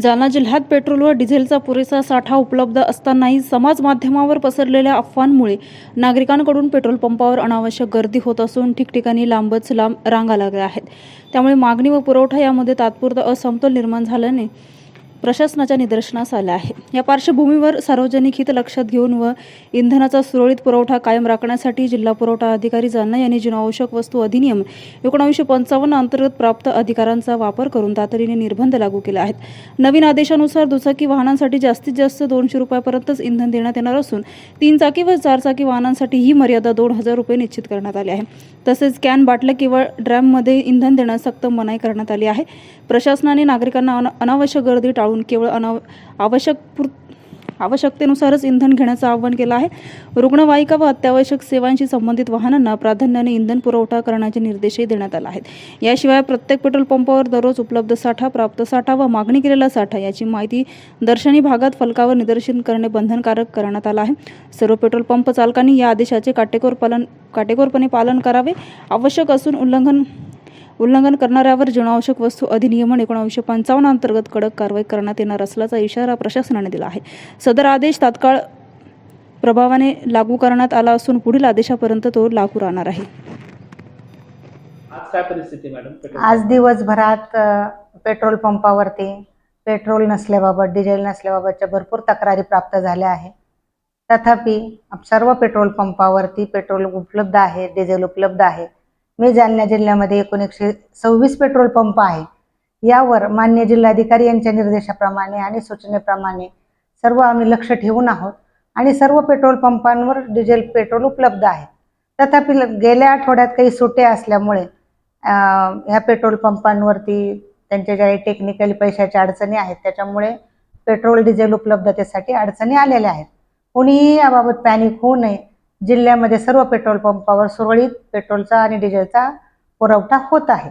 जालना जिल्ह्यात पेट्रोल व डिझेलचा पुरेसा साठा उपलब्ध असतानाही समाज माध्यमावर पसरलेल्या अफवांमुळे नागरिकांकडून पेट्रोल पंपावर अनावश्यक गर्दी होत असून ठिकठिकाणी लांबच लांब रांगा लागल्या आहेत। त्यामुळे मागणी व पुरवठा यामध्ये तात्पुरता असमतोल निर्माण झाल्याने प्रशासनाच्या निदर्शनास आले आहे। या पार्श्वभूमीवर सार्वजनिक हित लक्षात घेऊन व इंधनाचा सुरळीत पुरवठा कायम राखण्यासाठी जिल्हा पुरवठा अधिकारी जालना यांनी जीवनावश्यक वस्तू अधिनियम 1955 अंतर्गत प्राप्त अधिकारांचा वापर करून तातडीने निर्बंध लागू केले आहेत। नवीन आदेशानुसार दुचाकी वाहनांसाठी जास्तीत जास्त 200 रुपयापर्यंतच इंधन देण्यात येणार असून 3 चाकी व 4 चाकी वाहनांसाठी ही मर्यादा 2000 रुपये निश्चित करण्यात आली आहे। तसेच कॅन बाटल्या किंवा ड्रॅममध्ये इंधन देण्यास सक्त मनाई करण्यात आली आहे। प्रशासनाने नागरिकांना अनावश्यक गर्दी टाळून केवळ आवश्यकतेनुसारच इंधन घेण्याचं आवाहन केलं आहे। रुग्णवाहिका व अत्यावश्यक सेवांशी संबंधित वाहनांना प्राधान्याने इंधन पुरवठा करण्याचे निर्देशही देण्यात आले आहेत। याशिवाय प्रत्येक पेट्रोल पंपावर दररोज उपलब्ध साठा, प्राप्त साठा व मागणी केलेला साठा याची माहिती दर्शनी भागात फलकावर निदर्शन करणे बंधनकारक करण्यात आलं आहे। सर्व पेट्रोल पंप चालकांनी या आदेशाचे काटेकोरपणे पालन करावे। आवश्यक असून उल्लंघन करणाऱ्यावर जीवनावश्यक वस्तू अधिनियम 1955 अंतर्गत कडक कारवाई करण्यात येणार असल्याचा इशारा प्रशासनाने दिला आहे। सदर आदेश तात्काळ प्रभावाने लागू करण्यात आला असून पुढील आदेशापर्यंत तो लागू राहणार आहे। आज काय परिस्थिती मॅडम? आज दिवसभरात पेट्रोल पंपावरती पेट्रोल नसल्याबाबत, डिझेल नसल्याबाबतच्या भरपूर तक्रारी प्राप्त झाल्या आहेत। तथापि सर्व पेट्रोल पंपावरती पेट्रोल उपलब्ध आहे, डिझेल उपलब्ध आहे। मी जालना जिल्ह्यामध्ये 126 पेट्रोल पंप आहे। यावर मान्य जिल्हाधिकारी यांच्या निर्देशाप्रमाणे आणि सूचनेप्रमाणे सर्व आम्ही लक्ष ठेवून आहोत आणि सर्व पेट्रोल पंपांवर डिझेल पेट्रोल उपलब्ध आहे। तथापि गेल्या आठवड्यात काही सुट्ट्या असल्यामुळे ह्या पेट्रोल पंपांवरती त्यांच्या ज्या टेक्निकली पैशाच्या अडचणी आहेत त्याच्यामुळे पेट्रोल डिझेल उपलब्धतेसाठी अडचणी आलेल्या आहेत। कोणीही याबाबत पॅनिक होऊ नये। जिल्ह्यामध्ये सर्व पेट्रोल पंपावर सुरळीत पेट्रोलचा आणि डिझेलचा पुरवठा होत आहे।